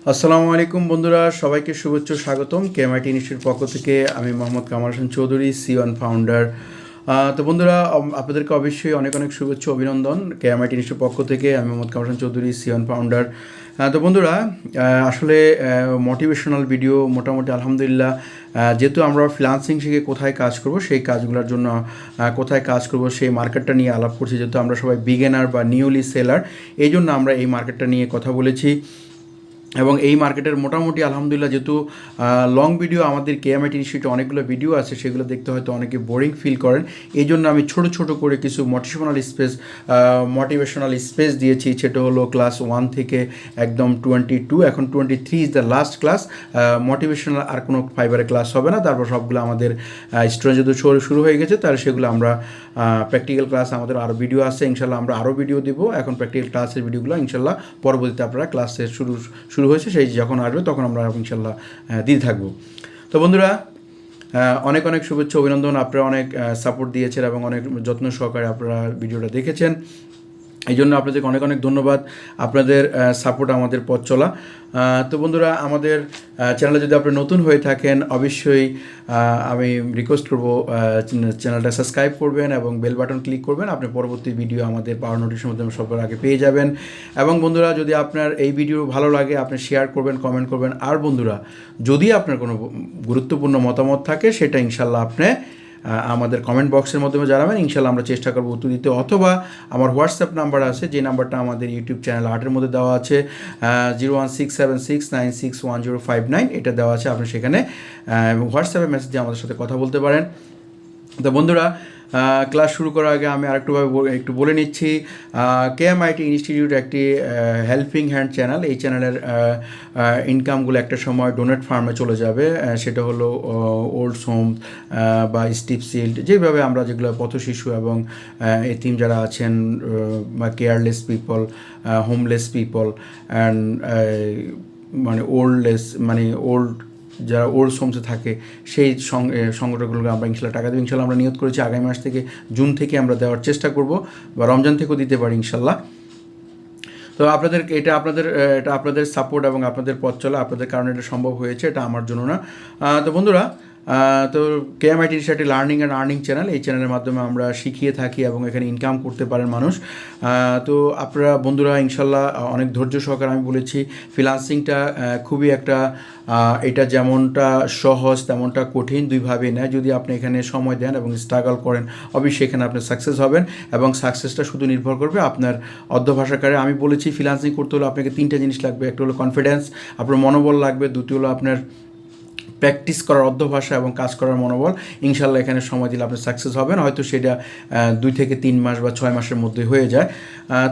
আসসালামু আলাইকুম বন্ধুরা, সবাইকে শুভেচ্ছা স্বাগতম। kmitInstitute পক্ষ থেকে আমি Mohammad Kamal Hossain Chowdhury, CEO and founder. তো বন্ধুরা, আপনাদেরকে অবশ্যই অনেক অনেক শুভেচ্ছা অভিনন্দন। kmitInstitute পক্ষ থেকে আমি Mohammad Kamal Hossain Chowdhury, CEO and founder. তো বন্ধুরা, আসলে মোটিভেশনাল ভিডিও মোটামুটি আলহামদুলিল্লাহ, যেহেতু আমরা ফ্রিল্যান্সিং শিখে কোথায় কাজ করব, সেই কাজগুলোর জন্য কোথায় কাজ করব সেই মার্কেটটা নিয়ে আলাপ করছি। যেহেতু আমরা সবাই বিগিনার বা নিউলি সেলার, এই জন্য আমরা এই মার্কেটটা নিয়ে কথা বলেছি। এবং এই মার্কেটের মোটামুটি আলহামদুলিল্লাহ, যেহেতু লং ভিডিও আমাদের kmitInstitute অনেকগুলো ভিডিও আছে, সেগুলো দেখতে হয়তো অনেকে বোরিং ফিল করেন। এই জন্য আমি ছোট ছোট করে কিছু মোটিভেশনাল স্পেস দিয়েছি। সেটা হলো ক্লাস 1 থেকে একদম 22, এখন 23 is the last class. Motivational আর কোনো ফাইবারে ক্লাস হবে না। তারপর সবগুলো আমাদের স্টুডেন্ট যেহেতু শুরু হয়ে গেছে, তাহলে সেগুলো আমরা প্র্যাকটিক্যাল ক্লাস, আমাদের আরও ভিডিও আছে ইনশাল্লাহ, আমরা আরও ভিডিও দেবো। এখন প্র্যাকটিক্যাল ক্লাসের ভিডিওগুলো ইনশাল্লাহ পরবর্তীতে আপনারা ক্লাসের শুরু হয়েছে সেই যখন আসবে তখন আমরা ইনশাল্লাহ দিতে থাকবো। তো বন্ধুরা, অনেক অনেক শুভেচ্ছা অভিনন্দন। আপনারা অনেক সাপোর্ট দিয়েছেন এবং অনেক যত্ন সহকারে আপনারা ভিডিওটা দেখেছেন, এই জন্য আপনাদেরকে অনেক অনেক ধন্যবাদ। আপনাদের সাপোর্ট আমাদের পথ চলা। তো বন্ধুরা, আমাদের চ্যানেলে যদি আপনি নতুন হয়ে থাকেন, অবশ্যই আমি রিকোয়েস্ট করব চ্যানেলটা সাবস্ক্রাইব করবেন এবং বেল বাটন ক্লিক করবেন। আপনি পরবর্তী ভিডিও আমাদের পাওয়ার নোটিফিকেশনের মাধ্যমে সবার আগে পেয়ে যাবেন। এবং বন্ধুরা, যদি আপনার এই ভিডিও ভালো লাগে, আপনি শেয়ার করবেন, কমেন্ট করবেন। আর বন্ধুরা, যদি আপনার কোনো গুরুত্বপূর্ণ মতামত থাকে, সেটা ইনশাল্লাহ আপনি আমাদের কমেন্ট বক্সের মাধ্যমে জানাবেন। ইনশাল্লাহ আমরা চেষ্টা করবো উত্তর দিতে। অথবা আমার হোয়াটসঅ্যাপ নাম্বার আছে, যে নাম্বারটা আমাদের ইউটিউব চ্যানেল আর্টের মধ্যে দেওয়া আছে, 01676961059, এটা দেওয়া আছে। আপনি সেখানে হোয়াটসঅ্যাপে মেসেজ দিয়ে আমাদের সাথে কথা বলতে পারেন। তো বন্ধুরা, ক্লাস শুরু করার আগে আমি একটু বলে নিচ্ছি, kmitInstitute একটি হেল্পিং হ্যান্ড চ্যানেল। এই চ্যানেলের ইনকামগুলো একটা সময় ডোনেট ফার্মে চলে যাবে। সেটা হলো ওল্ড হোম বা স্টিপ সিল্ড, যেভাবে আমরা যেগুলো পথশিশু এবং এতিম যারা আছেন, বা careless people, homeless people and old যারা ওল্ড হোমসে থাকে, সেই সংগঠনগুলোকে আমরা ইনশাল্লাহ টাকা দেবো। ইনশাল্লাহ আমরা নিয়ত করেছি আগামী মাস থেকে, জুন থেকে আমরা দেওয়ার চেষ্টা করব, বা রমজান থেকেও দিতে পারি ইনশাল্লাহ। তো এটা আপনাদের সাপোর্ট এবং আপনাদের পথ চলা, আপনাদের কারণে এটা সম্ভব হয়েছে, এটা আমার জন্য না। তো বন্ধুরা, তো kmitInstitute learning and earning channel, এই চ্যানেলের মাধ্যমে আমরা শিখিয়ে থাকি এবং এখানে ইনকাম করতে পারেন মানুষ। তো আপনারা বন্ধুরা ইনশাল্লাহ অনেক ধৈর্য সহকারে, আমি বলেছি ফ্রিল্যান্সিংটা খুবই একটা, এটা যেমনটা সহজ তেমনটা কঠিন, দুইভাবে নেয়। যদি আপনি এখানে সময় দেন এবং স্ট্রাগল করেন, অবশ্যই এখানে আপনি সাকসেস হবেন। এবং সাকসেসটা শুধু নির্ভর করবে আপনার অধ্যবসায়কারে। আমি বলেছি ফ্রিল্যান্সিং করতে হলে আপনাকে 3টা জিনিস লাগবে। একটা হলো কনফিডেন্স, আপনার মনোবল লাগবে। দ্বিতীয় হলো আপনার প্র্যাকটিস করার অধ্যবসায় এবং কাজ করার মনোবল। ইনশাল্লাহ এখানে সময় দিলে আপনি সাকসেস হবেন। হয়তো সেটা 2 থেকে 3 মাস বা 6 মাসের মধ্যে হয়ে যায়।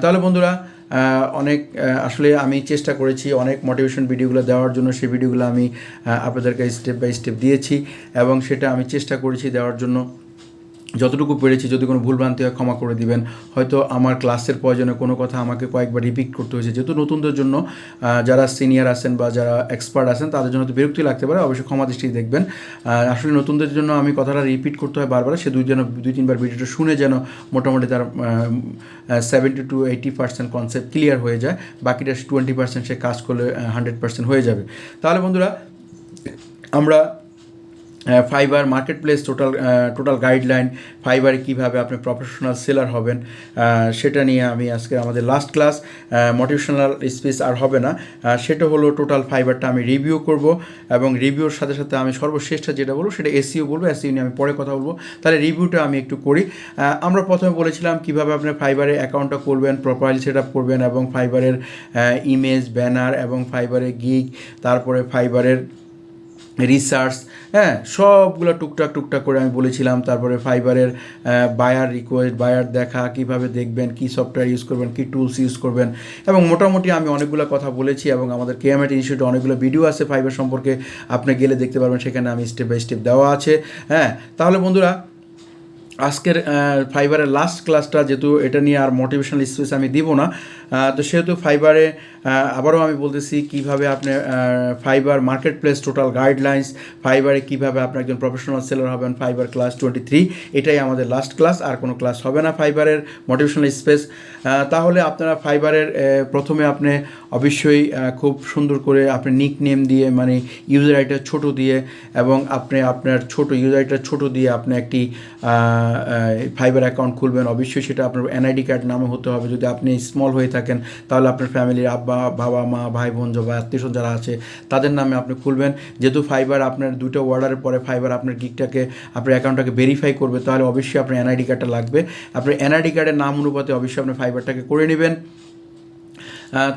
তাহলে বন্ধুরা, আসলে আমি চেষ্টা করেছি অনেক মোটিভেশন ভিডিওগুলো দেওয়ার জন্য। সেই ভিডিওগুলো আমি আপনাদেরকে স্টেপ বাই স্টেপ দিয়েছি এবং সেটা আমি চেষ্টা করেছি দেওয়ার জন্য যতটুকু পেরেছি। যদি কোনো ভুলভ্রান্তি হয় ক্ষমা করে দিবেন। হয়তো আমার ক্লাসের প্রয়োজনে কোনো কথা আমাকে কয়েকবার রিপিট করতে হয়েছে, যেহেতু নতুনদের জন্য। যারা সিনিয়র আছেন বা যারা এক্সপার্ট আছেন তাদের জন্য তো বিরক্তি লাগতে পারে, অবশ্যই ক্ষমা দৃষ্টি দেখবেন। আসলে নতুনদের জন্য আমি কথাটা রিপিট করতে হয় বারবার। সে 2-3বার ভিডিওটা শুনে যেন মোটামুটি তার 70 to 80% কনসেপ্ট ক্লিয়ার হয়ে যায়। বাকিটা 20% সে কাজ করলে 100% হয়ে যাবে। তাহলে বন্ধুরা, আমরা Fiverr marketplace total guideline, ফাইবারে কীভাবে আপনি প্রফেশনাল সেলার হবেন, সেটা নিয়ে আমি আজকে আমাদের লাস্ট ক্লাস। মোটিভেশনাল স্পিচ আর হবে না, সেটা হলো টোটাল ফাইবারটা আমি রিভিউ করব। এবং রিভিউর সাথে সাথে আমি সর্বশ্রেষ্ঠ যেটা বলবো সেটা এসইও বলবো। এসইও নিয়ে আমি পরে কথা বলবো। তাহলে রিভিউটা আমি একটু করি। আমরা প্রথমে বলেছিলাম কীভাবে আপনি ফাইবারে অ্যাকাউন্টটা করবেন, প্রোফাইল সেট আপ করবেন, এবং ফাইবারের ইমেজ, ব্যানার, এবং ফাইবারে গিগ, তারপরে ফাইবারের রিসার্চ, সবগুলো টুকটাক করে আমি বলেছিলাম। তারপরে ফাইবারের বায়ার রিকোয়েস্ট, বায়ার দেখা, কিভাবে দেখবেন, কি সফটওয়্যার ইউজ করবেন, কি টুলস ইউজ করবেন, এবং মোটামুটি আমি অনেকগুলো কথা বলেছি। এবং আমাদের kmitInstitute অনেকগুলো ভিডিও আছে ফাইবার সম্পর্কে, আপনি গেলে দেখতে পারবেন, সেখানে আমি স্টেপ বাই স্টেপ দেওয়া আছে। তাহলে বন্ধুরা, আজকের ফাইবারের লাস্ট ক্লাসটা, যেহেতু এটা নিয়ে আর মোটিভেশনাল স্পেস আমি দিব না, তো সেহেতু ফাইবারে আবারও আমি বলতেছি কীভাবে আপনি Fiverr marketplace total guidelines, ফাইবারে কীভাবে আপনি একজন প্রফেশনাল সেলার হবেন, ফাইবার ক্লাস 23 এটাই আমাদের লাস্ট ক্লাস, আর কোনো ক্লাস হবে না ফাইবারের মোটিভেশনাল স্পেস। তাহলে আপনারা ফাইবারের প্রথমে আপনি অবশ্যই খুব সুন্দর করে আপনি নিক নেম দিয়ে মানে ইউজার আইটা ছোটো দিয়ে এবং আপনি আপনার ছোটো ইউজার আইটা ছোটো দিয়ে আপনি একটি ফাইবার অ্যাকাউন্ট খুলবেন। অবশ্যই সেটা আপনার এনআইডি কার্ড নামে হতে হবে। যদি আপনি স্মল হয়ে থাকেন তাহলে আপনার ফ্যামিলির আব্বা বাবা মা ভাই বোন বা আত্মীয়স্বজন যারা আছে তাদের নামে আপনি খুলবেন। যেহেতু ফাইবার আপনার 2টা অর্ডারের পরে ফাইবার আপনার গিগটাকে আপনার অ্যাকাউন্টটাকে ভেরিফাই করবে, তাহলে অবশ্যই আপনার এনআইডি কার্ডটা লাগবে। আপনার এনআইডি কার্ডের নাম অনুপাতে অবশ্যই আপনি ফাইবারটাকে করে নেবেন।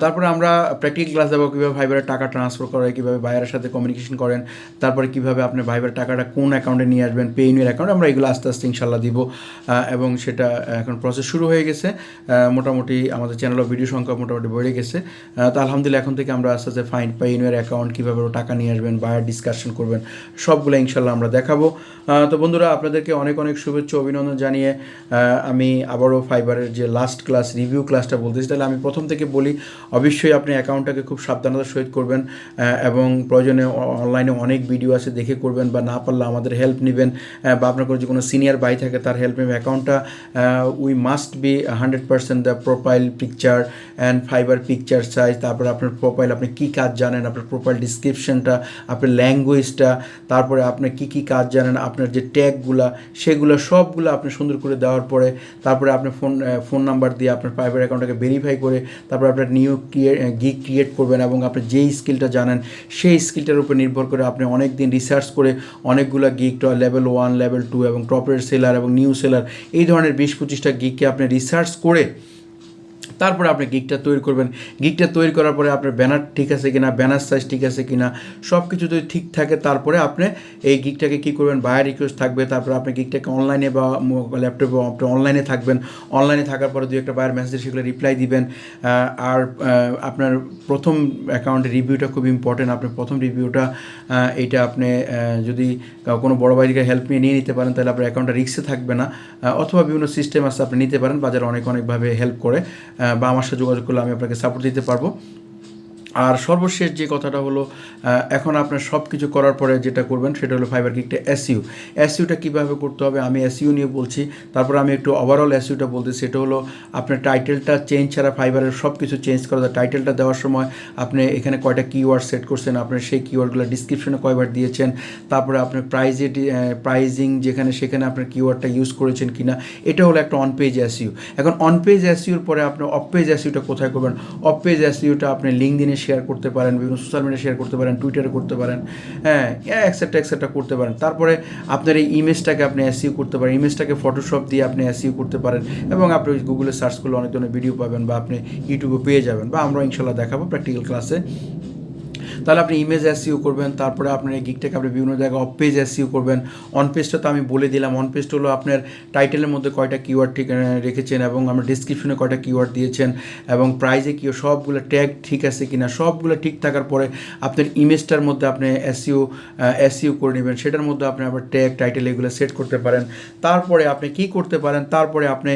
তারপরে আমরা প্র্যাকটিক্যাল ক্লাস দেবো কীভাবে ফাইবারের টাকা ট্রান্সফার করে, কীভাবে বায়ারের সাথে কমিউনিকেশন করেন, তারপরে কীভাবে আপনি ফাইবারের টাকাটা কোন অ্যাকাউন্টে নিয়ে আসবেন, পেইনের অ্যাকাউন্টে, আমরা এগুলো আস্তে আস্তে ইনশাল্লাহ দিব। এবং সেটা এখন প্রসেস শুরু হয়ে গেছে। মোটামুটি আমাদের চ্যানেলের ভিডিও সংখ্যা মোটামুটি বেড়ে গেছে। তো আলহামদুলিল্লাহ এখন থেকে আমরা আস্তে আস্তে পেইনের অ্যাকাউন্ট কীভাবে টাকা নিয়ে আসবেন, বায়ার ডিসকাশন করবেন, সবগুলো ইনশাল্লাহ আমরা দেখাবো। তো বন্ধুরা আপনাদেরকে অনেক অনেক শুভেচ্ছা অভিনন্দন জানিয়ে আমি আবারও ফাইবারের যে লাস্ট ক্লাস রিভিউ ক্লাসটা বলতেছি, তাহলে আমি প্রথম থেকে বলি অবশ্যই আপনি অ্যাকাউন্টটাকে খুব সাবধানতার সহিত করবেন এবং প্রয়োজনে অনলাইনে অনেক ভিডিও আছে দেখে করবেন, বা না পারলে আমাদের হেল্প নেবেন, বা আপনার যে কোনো সিনিয়র ভাই থাকে তার হেল্প নেবেন। অ্যাকাউন্টটা we must be 100% the profile picture and fibre picture size, তারপরে আপনার প্রোফাইল আপনি কী কাজ জানেন, আপনার প্রোফাইল ডিসক্রিপশনটা, আপনার ল্যাঙ্গুয়েজটা, তারপরে আপনি কী কাজ জানেন, আপনার যে ট্যাগগুলো সেগুলো সবগুলো আপনি সুন্দর করে দেওয়ার পরে তারপরে আপনি ফোন নাম্বার দিয়ে আপনার ফাইবার অ্যাকাউন্টটাকে ভেরিফাই করে তারপরে আপনার নিউ গিগ ক্রিয়েট করবেন এবং আপনি যেই স্কিলটা জানেন সেই স্কিলটার উপর নির্ভর করে আপনি অনেক দিন রিসার্চ করে অনেকগুলো গিগ লেভেল 1 লেভেল 2 এবং টপের সেলার এবং নিউ সেলার এই ধরনের 20-25টা গিগকে আপনি রিসার্চ করে তারপরে আপনি গিগটা তৈরি করবেন। গিগটা তৈরি করার পরে আপনার ব্যানার ঠিক আছে কিনা, ব্যানার সাইজ ঠিক আছে কিনা, সব কিছু যদি ঠিক থাকে তারপরে আপনি এই গিগটাকে কী করবেন, বায়ার রিকোয়েস্ট থাকবে, তারপরে আপনি গিগটাকে অনলাইনে বা ল্যাপটপে আপনি অনলাইনে থাকবেন। অনলাইনে থাকার পরে 2-একটা বায়ার মেসেজ সেগুলো রিপ্লাই দিবেন। আর আপনার প্রথম অ্যাকাউন্টের রিভিউটা খুব ইম্পর্টেন্ট। আপনার প্রথম রিভিউটা এইটা আপনি যদি কোনো বড় ভাইকে হেল্প নিয়ে নিতে পারেন তাহলে আপনার অ্যাকাউন্টটা রিস্কে থাকবে না, অথবা বিভিন্ন সিস্টেম আছে আপনি নিতে পারেন, বাজারে অনেকভাবে হেল্প করে, বা আমার সাথে যোগাযোগ করলে আমি আপনাকে সাপোর্ট দিতে পারবো। আর সর্বশেষ যে কথাটা হলো এখন আপনার সব কিছু করার পরে যেটা করবেন সেটা হলো ফাইবার গিগটা এসইউটা কীভাবে করতে হবে আমি এসইউ নিয়ে বলছি। তারপর আমি একটু ওভারঅল এসইউটা বলতে, সেটা হলো আপনার টাইটেলটা চেঞ্জ ছাড়া ফাইবারের সব কিছু চেঞ্জ করা যায়। টাইটেলটা দেওয়ার সময় আপনি এখানে কয়টা কিওয়ার্ড সেট করছেন, আপনার সেই কিওয়ার্ডগুলো ডিসক্রিপশনে কয়বার দিয়েছেন, তারপরে আপনার প্রাইজিং যেখানে সেখানে আপনার কিওয়ার্ডটা ইউজ করেছেন কিনা, এটা হলো একটা অন পেজ এসইউ। এখন অন পেজ এসইউর পরে আপনি অফ পেজ এসইউটা কোথায় করবেন? অফ পেজ এসইউটা আপনি লিঙ্কডিনে শেয়ার করতে পারেন, বিভিন্ন সোশ্যাল মিডিয়া শেয়ার করতে পারেন, টুইটারে করতে পারেন, হ্যাঁ এক্সেট্রা করতে পারেন। তারপরে আপনার এই ইমেজটাকে আপনি এসইউ করতে পারেন, ইমেজটাকে ফটোশপ দিয়ে আপনি এসইউ করতে পারেন এবং আপনি গুগলে সার্চ করলে অনেক ধরনের ভিডিও পাবেন, বা আপনি ইউটিউবে পেয়ে যাবেন, বা আমরা ইনশাল্লাহ দেখাবো প্র্যাকটিক্যাল ক্লাসে। তাহলে আপনি ইমেজ এসইউ করবেন, তারপরে আপনার এই গিগটাকে আপনি বিভিন্ন জায়গায় অফ পেজ এসইউ করবেন। অন পেজটা তো আমি বলে দিলাম, অন পেজটা হলো আপনার টাইটেলের মধ্যে কয়টা কিওয়ার্ড ঠিক রেখেছেন এবং আমরা ডিসক্রিপশনে কয়টা কিওয়ার্ড দিয়েছেন এবং প্রাইজে কী সবগুলো ট্যাগ ঠিক আছে কিনা, সবগুলো ঠিক থাকার পরে আপনার ইমেজটার মধ্যে আপনি এসইউ করে নেবেন। সেটার মধ্যে আপনি আবার ট্যাগ টাইটেল এগুলো সেট করতে পারেন। তারপরে আপনি কি করতে পারেন, তারপরে আপনি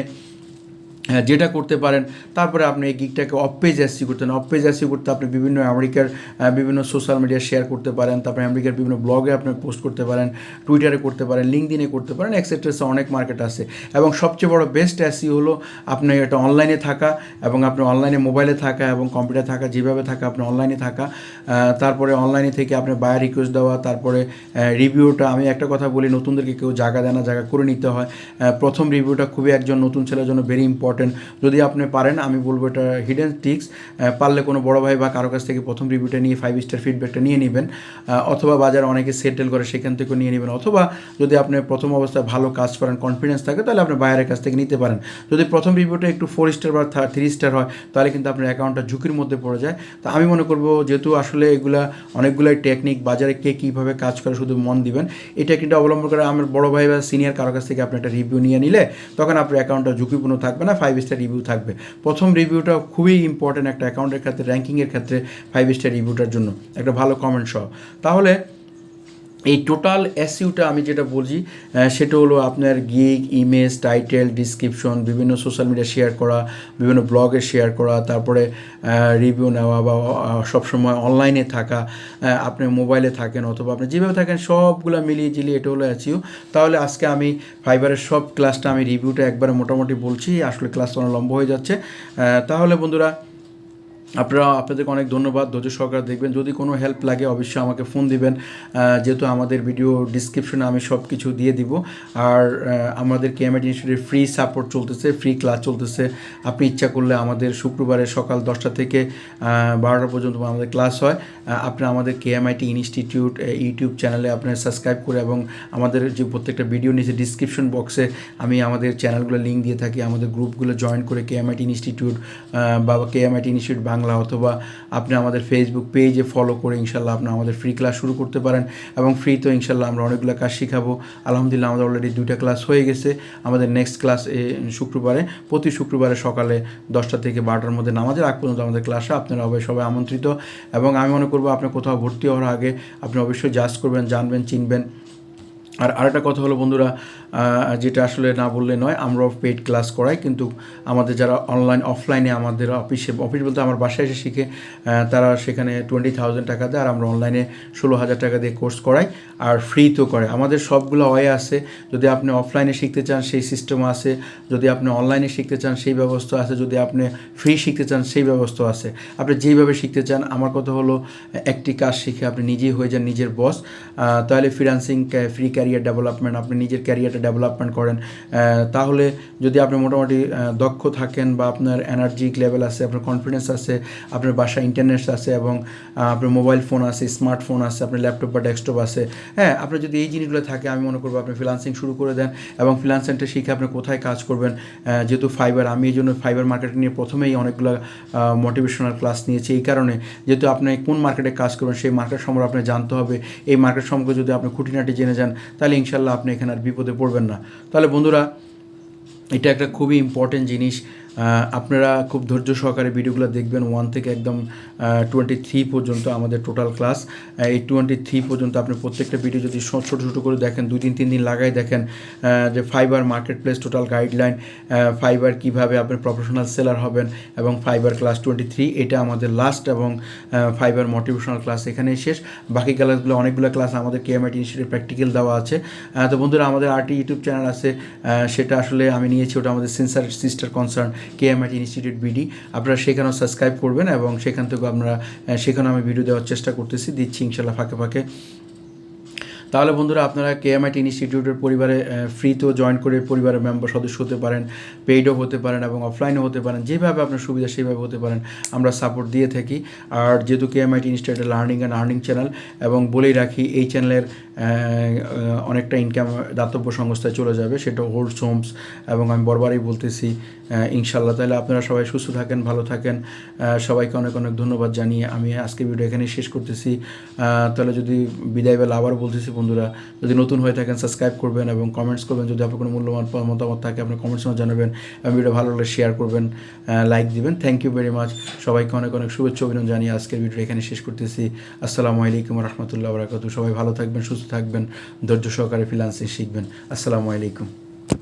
যেটা করতে পারেন, তারপরে আপনি এই গিগটাকে অফ পেজ এসইউ করতেন। অফ পেজ এসইউ করতে আপনি বিভিন্ন আমেরিকার বিভিন্ন সোশ্যাল মিডিয়া শেয়ার করতে পারেন, তারপরে আমেরিকার বিভিন্ন ব্লগে আপনি পোস্ট করতে পারেন, টুইটারে করতে পারেন, লিঙ্কডিনে করতে পারেন, এক্সেট্রা অনেক মার্কেট আছে। এবং সবচেয়ে বড় বেস্ট এসইউ হলো আপনি এটা অনলাইনে থাকা এবং আপনি অনলাইনে মোবাইলে থাকা এবং কম্পিউটারে থাকা, যেভাবে থাকা আপনি অনলাইনে থাকা, তারপরে অনলাইনে থেকে আপনি বায়ার রিকোয়েস্ট দেওয়া, তারপরে রিভিউটা। আমি একটা কথা বলি, নতুনদেরকে কেউ জায়গা দেয় না, জায়গা করে নিতে হয়। প্রথম রিভিউটা খুবই একজন নতুন ছেলের জন্য ভেরি ইম্পর্টেন্ট। যদি আপনি পারেন, আমি বলবো এটা হিডেন টিক্স, পারলে কোনো বড় ভাই বা কারো কাছ থেকে প্রথম রিভিউটা নিয়ে 5 স্টার ফিডব্যাকটা নিয়ে নেবেন, অথবা বাজারে অনেকে সেটেল করে সেখান থেকেও নিয়ে নেবেন, অথবা যদি আপনি প্রথম অবস্থায় ভালো কাজ করেন, কনফিডেন্স থাকে, তাহলে আপনি বাইরের কাছ থেকে নিতে পারেন। যদি প্রথম রিভিউটা একটু 4 স্টার বা 3 স্টার হয় তাহলে কিন্তু আপনার অ্যাকাউন্টটা ঝুঁকির মধ্যে পড়ে যায়। তো আমি মনে করবো যেহেতু আসলে এগুলা অনেকগুলাই টেকনিক, বাজারে কে কীভাবে কাজ করে শুধু মন দিবেন, এটা কিন্তু অবলম্বন করে আমার বড় ভাই বা সিনিয়র কারো কাছ থেকে আপনি একটা রিভিউ নিয়ে নিলে তখন আপনার অ্যাকাউন্টটা ঝুঁকিপূর্ণ থাকবে না, 5 স্টার রিভিউ থাকবে। প্রথম রিভিউটা খুবই ইম্পর্টেন্ট একটা অ্যাকাউন্টের ক্ষেত্রে, র্যাঙ্কিংয়ের ক্ষেত্রে 5 স্টার রিভিউটার জন্য একটা ভালো কমেন্ট সহ। তাহলে এই টোটাল এসইওটা আমি যেটা বলছি সেটা হলো আপনার গিগ, ইমেজ, টাইটেল, ডিসক্রিপশন, বিভিন্ন সোশ্যাল মিডিয়া শেয়ার করা, বিভিন্ন ব্লগে শেয়ার করা, তারপরে রিভিউ নেওয়া বা সবসময় অনলাইনে থাকা, আপনি মোবাইলে থাকেন অথবা আপনি যেভাবে থাকেন সবগুলো মিলিয়ে ঝিলিয়ে এটা হলো এসইও। তাহলে আজকে আমি ফাইবারের সব ক্লাসটা আমি রিভিউটা একবারে মোটামুটি বলছি, আসলে ক্লাসটা অনেক লম্বা হয়ে যাচ্ছে। তাহলে বন্ধুরা আপনাদেরকে অনেক ধন্যবাদ, ধৈর্য সহকারে দেখবেন। যদি কোনো হেল্প লাগে অবশ্যই আমাকে ফোন দিবেন, যেহেতু আমাদের ভিডিও ডিসক্রিপশনে আমি সব কিছু দিয়ে দিব। আর আমাদের kmitInstitute ইনস্টিটিউটের ফ্রি সাপোর্ট চলতেছে, ফ্রি ক্লাস চলতেছে। আপনি ইচ্ছা করলে আমাদের শুক্রবারে সকাল 10টা থেকে 12টা পর্যন্ত আমাদের ক্লাস হয়। আপনি আমাদের kmitInstitute ইউটিউব চ্যানেলে আপনার সাবস্ক্রাইব করে এবং আমাদের যে প্রত্যেকটা ভিডিও নিচে ডিসক্রিপশন বক্সে আমি আমাদের চ্যানেলগুলো লিঙ্ক দিয়ে থাকি, আমাদের গ্রুপগুলো জয়েন করে kmitInstitute বা kmitInstitute বাংলা অথবা আপনি আমাদের ফেসবুক পেজে ফলো করে ইনশাল্লাহ আপনি আমাদের ফ্রি ক্লাস শুরু করতে পারেন। এবং ফ্রি তো ইনশাল্লাহ আমরা অনেকগুলো কাজ শেখাবো। আলহামদুলিল্লাহ আমাদের অলরেডি 2টা ক্লাস হয়ে গেছে। আমাদের নেক্সট ক্লাস শুক্রবারে, প্রতি শুক্রবারে সকালে 10টা থেকে 12টার মধ্যে নামাজের আগ পর্যন্ত আমাদের ক্লাসে আপনারা সবাই আমন্ত্রিত। এবং আমি মনে করবো আপনি কোথাও ভর্তি হওয়ার আগে আপনি অবশ্যই জাজ করবেন, জানবেন, চিনবেন। আর আরেকটা কথা হলো বন্ধুরা, যেটা আসলে না বললে নয়, আমরাও পেইড ক্লাস করাই, কিন্তু আমাদের যারা অফলাইনে আমাদের অফিস বলতে আমার বাসায় এসে শিখে তারা সেখানে 20,000 টাকা দেয়, আর আমরা অনলাইনে 16,000 টাকা দিয়ে কোর্স করাই, আর ফ্রি তো করে। আমাদের সবগুলো ওয়ে আছে। যদি আপনি অফলাইনে শিখতে চান সেই সিস্টেম আছে, যদি আপনি অনলাইনে শিখতে চান সেই ব্যবস্থা আছে, যদি আপনি ফ্রি শিখতে চান সেই ব্যবস্থা আছে। আপনি যেইভাবে শিখতে চান, আমার কথা হলো একটি কাজ শিখে আপনি নিজেই হয়ে যান নিজের বস। তাহলে ফ্রিল্যান্সিং, ফ্রি ক্যারিয়ার ডেভেলপমেন্ট, আপনি নিজের ক্যারিয়ারটা ডেভেলপমেন্ট করেন। তাহলে যদি আপনি মোটামুটি দক্ষ থাকেন বা আপনার এনার্জিক লেভেল আছে, আপনার কনফিডেন্স আছে, আপনার বাসায় ইন্টারনেট আছে এবং আপনার মোবাইল ফোন আছে, স্মার্টফোন আছে, আপনার ল্যাপটপ বা ডেস্কটপ আছে, হ্যাঁ, আপনার যদি এই জিনিসগুলো থাকে, আমি মনে করবো আপনি ফ্রিল্যান্সিং শুরু করে দেন। এবং ফ্রিল্যান্সিংটা শিখে আপনি কোথায় কাজ করবেন, যেহেতু ফাইবার, আমি এই জন্য ফাইবার মার্কেটিং নিয়ে প্রথমেই অনেকগুলো মোটিভেশনাল ক্লাস নিয়েছি এই কারণে, যেহেতু আপনি কোন মার্কেটে কাজ করবেন সেই মার্কেট সম্পর্কে আপনি জানতে হবে। এই মার্কেট সম্পর্কে যদি আপনি খুঁটিনাটি জেনে যান তাহলে ইনশাল্লাহ আপনি এখানে আর বিপদে পড়বেন না। তাহলে বন্ধুরা, এটা একটা খুবই ইম্পর্টেন্ট জিনিস। আপনারা খুব ধৈর্য সহকারে ভিডিওগুলো দেখবেন। 1 থেকে একদম 23 পর্যন্ত আমাদের টোটাল ক্লাস। এই 23 পর্যন্ত আপনি প্রত্যেকটা ভিডিও যদি ছোটো ছোটো করে দেখেন, 2-3 দিন লাগাই দেখেন, যে fibre marketplace total guideline, fibre কীভাবে আপনি প্রফেশনাল সেলার হবেন, এবং ফাইবার ক্লাস 23 এটা আমাদের লাস্ট, এবং ফাইবার মোটিভেশনাল ক্লাস এখানেই শেষ। বাকি ক্লাসগুলো অনেকগুলো ক্লাস আমাদের kmitInstitute ইনস্টিটিউটে প্র্যাকটিক্যাল দেওয়া আছে। তো বন্ধুরা, আমাদের আরটি ইউটিউব চ্যানেল আছে, সেটা আসলে আমি নিয়েছি, ওটা আমাদের সিস্টার কনসার্ন kmitInstitute বিডি। আপনারা সেখানেও সাবস্ক্রাইব করবেন এবং সেখান থেকে আপনারা সেখানে আমি ভিডিও দেওয়ার চেষ্টা দিচ্ছি ইনশাল্লাহ ফাঁকে ফাঁকে। তাহলে বন্ধুরা, আপনারা kmitInstituteর পরিবারে ফ্রিতেও জয়েন করে পরিবারের মেম্বার সদস্য হতে পারেন, পেইডও হতে পারেন এবং অফলাইনও হতে পারেন, যেভাবে আপনার সুবিধা সেইভাবে হতে পারেন, আমরা সাপোর্ট দিয়ে থাকি। আর যেহেতু kmitInstitute learning and earning channel, এবং বলেই রাখি এই চ্যানেলের অনেকটা ইনকাম দাতব্য সংস্থায় চলে যাবে, সেটা হোল্ডস হোমস, এবং আমি বারবারই বলতেছি ইনশাল্লাহ। তাহলে আপনারা সবাই সুস্থ থাকেন, ভালো থাকেন। সবাইকে অনেক অনেক ধন্যবাদ জানিয়ে আমি আজকে ভিডিও এখানেই শেষ করতেছি। তাহলে যদি বিদায় বেলা আবার বলতেছি বন্ধুরা, যদি নতুন হয়ে থাকেন সাবস্ক্রাইব করবেন এবং কমেন্টস করবেন। যদি আপনার কোনো মূল্যবান মতামত থাকে আপনার কমেন্টসও জানাবেন, এবং ভিডিও ভালো লাগলে শেয়ার করবেন, লাইক দিবেন। Thank you very much. সবাইকে অনেক অনেক শুভেচ্ছা অভিনন্দন জানিয়ে আজকের ভিডিও এখানে শেষ করতেছি। আসসালামু আলাইকুম রহমতুল্লাহ বারাকাতুহু। সবাই ভালো থাকবেন, সুস্থ থাকবেন, ধৈর্য সহকারে ফ্রিল্যান্সিং শিখবেন। আসসালামু আলাইকুম।